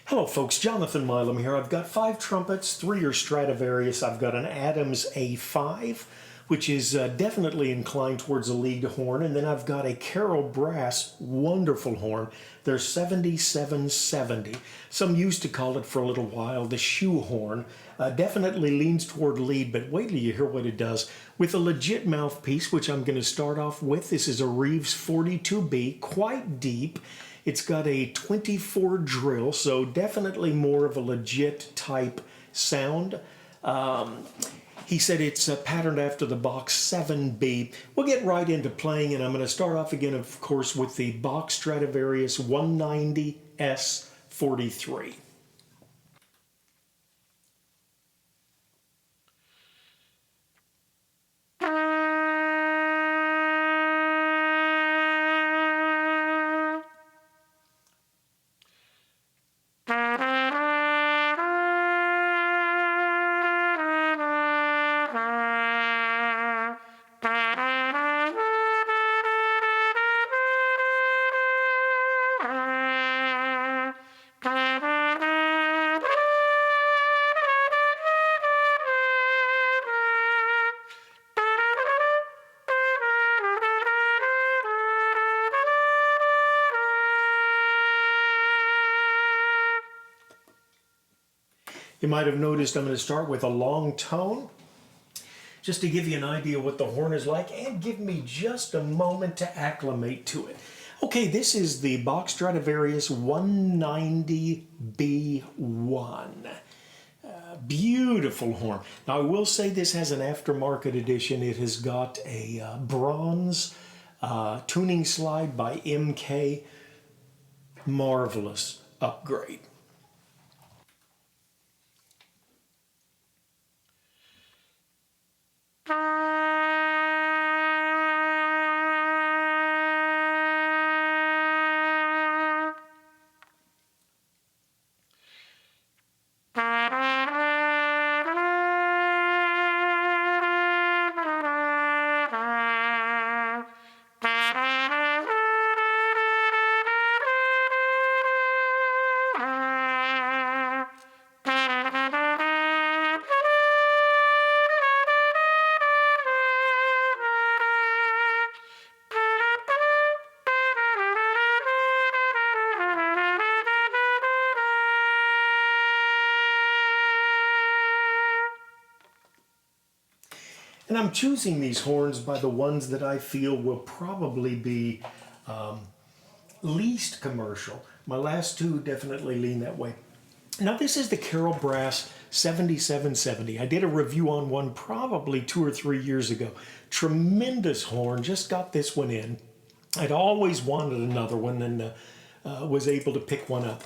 Hello folks, Jonathan Milam here. I've got 5 trumpets, 3 are Stradivarius. I've got an Adams A5, which is definitely inclined towards a lead horn, and then I've got a CarolBrass wonderful horn. They're 7770. Some used to call it for a little while the shoe horn. Definitely leans toward lead, but wait till you hear what it does. With a legit mouthpiece, which I'm going to start off with. This is a Reeves 42B, quite deep. It's got a 24 drill, so definitely more of a legit type sound. He said it's patterned after the Bach 7B. We'll get right into playing, and I'm going to start off again, of course, with the Bach Stradivarius 190 S43. You might have noticed I'm going to start with a long tone, just to give you an idea what the horn is like and give me just a moment to acclimate to it. Okay, this is the Bach Stradivarius 190B1. Beautiful horn. Now I will say this has an aftermarket edition. It has got a bronze tuning slide by MK. Marvelous upgrade. And I'm choosing these horns by the ones that I feel will probably be least commercial. My last two definitely lean that way. Now this is the CarolBrass 7770. I did a review on one probably 2 or 3 years ago. Tremendous horn, just got this one in. I'd always wanted another one and was able to pick one up.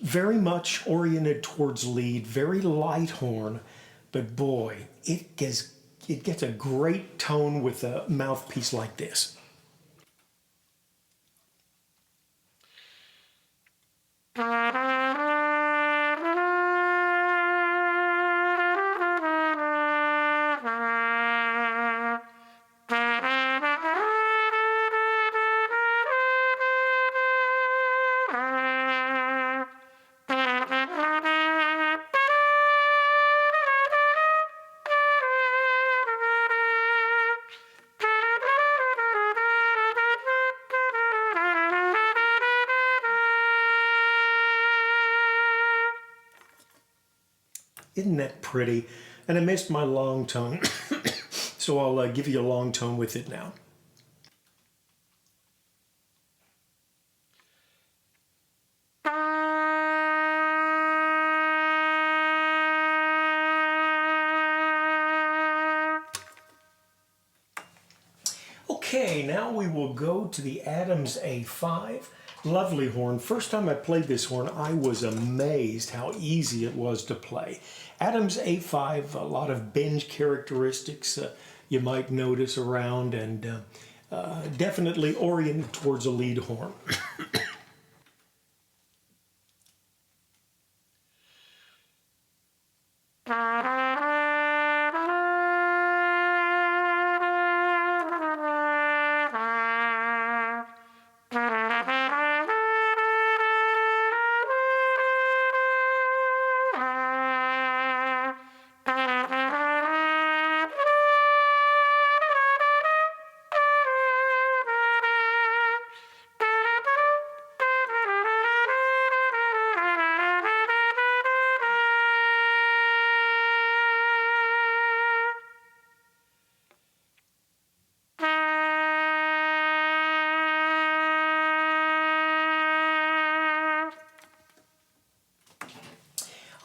Very much oriented towards lead, very light horn, but boy, it gets a great tone with a mouthpiece like this. Isn't that pretty? And I missed my long tone, so I'll give you a long tone with it now. Okay, now we will go to the Adams A5. Lovely horn. First time I played this horn, I was amazed how easy it was to play. Adams A5, a lot of bend characteristics you might notice around, and definitely oriented towards a lead horn.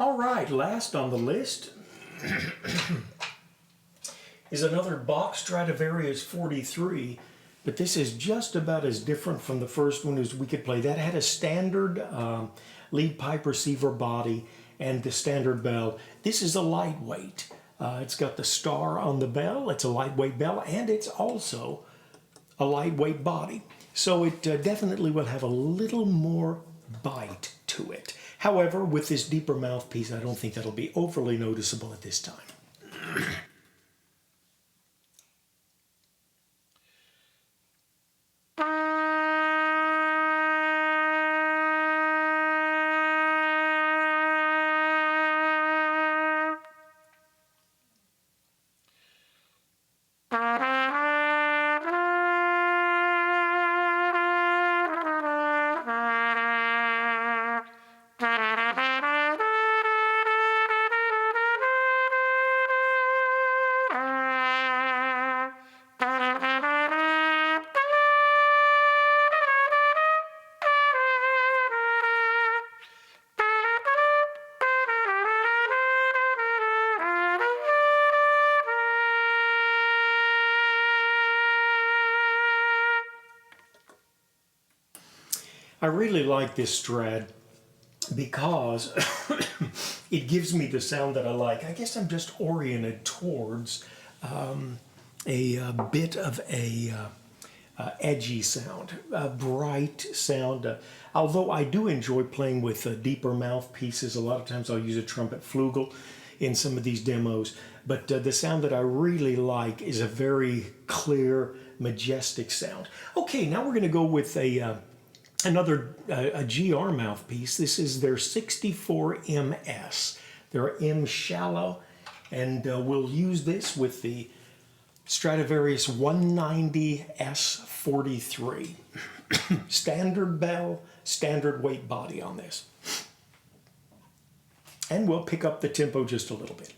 All right, last on the list is another Bach Stradivarius 43, but this is just about as different from the first one as we could play. That had a standard lead pipe receiver body and the standard bell. This is a lightweight. It's got the star on the bell. It's a lightweight bell, and it's also a lightweight body. So it definitely will have a little more bite to it. However, with this deeper mouthpiece, I don't think that'll be overly noticeable at this time. I really like this Strad because it gives me the sound that I like. I guess I'm just oriented towards a bit of a edgy sound, a bright sound. Although I do enjoy playing with deeper mouthpieces. A lot of times I'll use a trumpet flugel in some of these demos. But the sound that I really like is a very clear, majestic sound. Okay, now we're going to go with another GR mouthpiece. This is their 64MS. They're M shallow, and we'll use this with the Stradivarius 190S43. Standard bell, standard weight body on this. And we'll pick up the tempo just a little bit.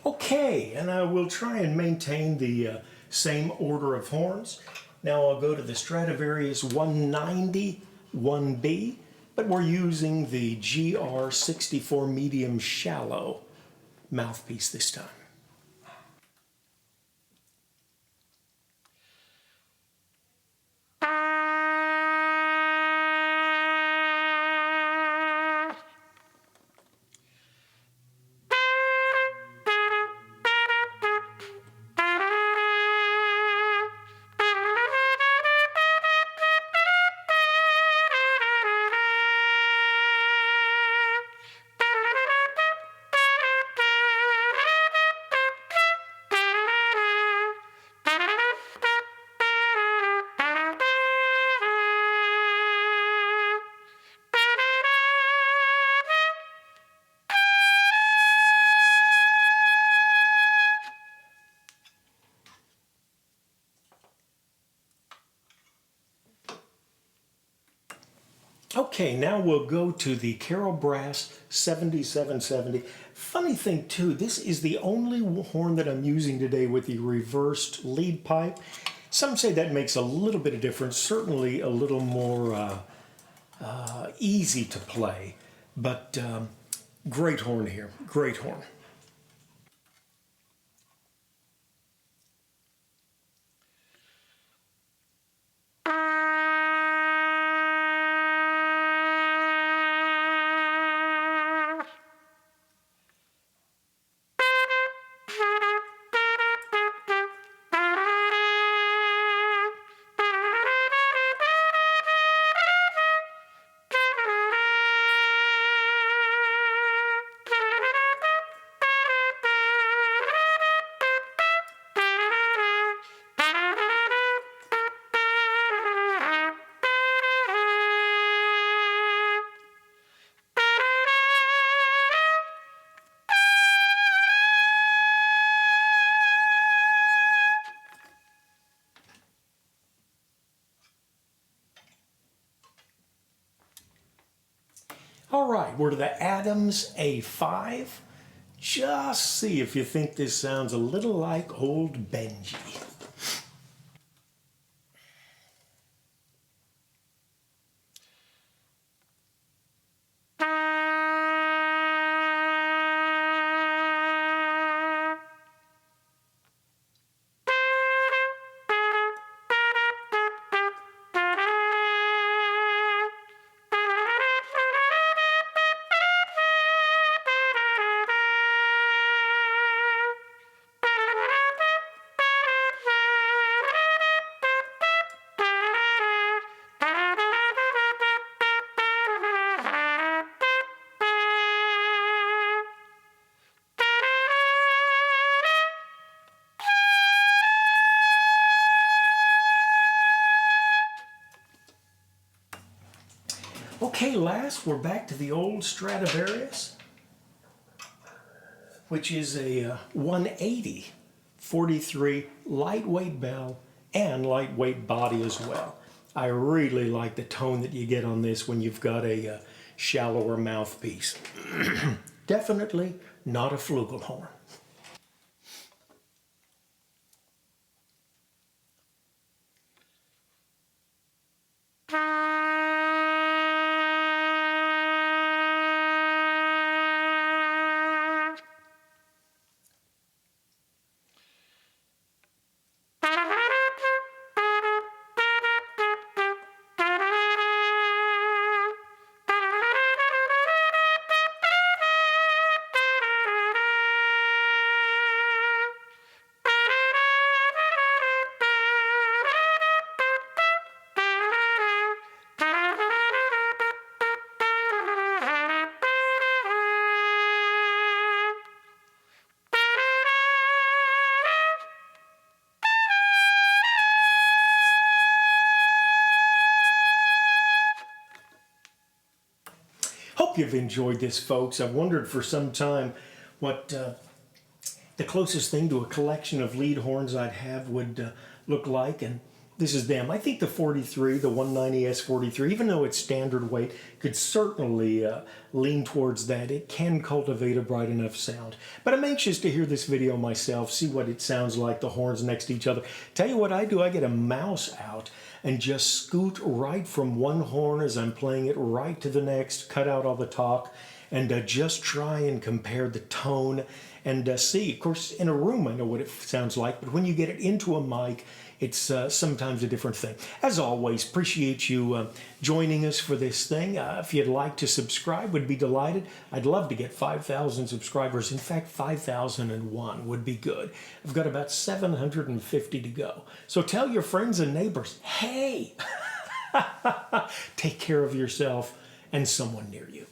Okay, and I will try and maintain the same order of horns. Now I'll go to the Stradivarius 190 1B, but we're using the GR64 medium shallow mouthpiece this time. Okay, now we'll go to the CarolBrass 7770. Funny thing too, this is the only horn that I'm using today with the reversed lead pipe. Some say that makes a little bit of difference, certainly a little more easy to play, but great horn here, great horn. All right, we're to the Adams A5. Just see if you think this sounds a little like old Benji. Okay, last we're back to the old Stradivarius, which is a 180 43 lightweight bell and lightweight body as well. I really like the tone that you get on this when you've got a shallower mouthpiece. Definitely not a flugelhorn. Hope you've enjoyed this, folks. I've wondered for some time what the closest thing to a collection of lead horns I'd have would look like, and this is them. I think the 43, the 190S 43, even though it's standard weight, could certainly lean towards that. It can cultivate a bright enough sound. But I'm anxious to hear this video myself, see what it sounds like, the horns next to each other. Tell you what I do, I get a mouse out and just scoot right from one horn as I'm playing it right to the next, cut out all the talk, and just try and compare the tone and see. Of course, in a room I know what it sounds like, but when you get it into a mic, it's sometimes a different thing. As always, appreciate you joining us for this thing. If you'd like to subscribe, would be delighted. I'd love to get 5,000 subscribers. In fact, 5,001 would be good. I've got about 750 to go. So tell your friends and neighbors, hey, take care of yourself and someone near you.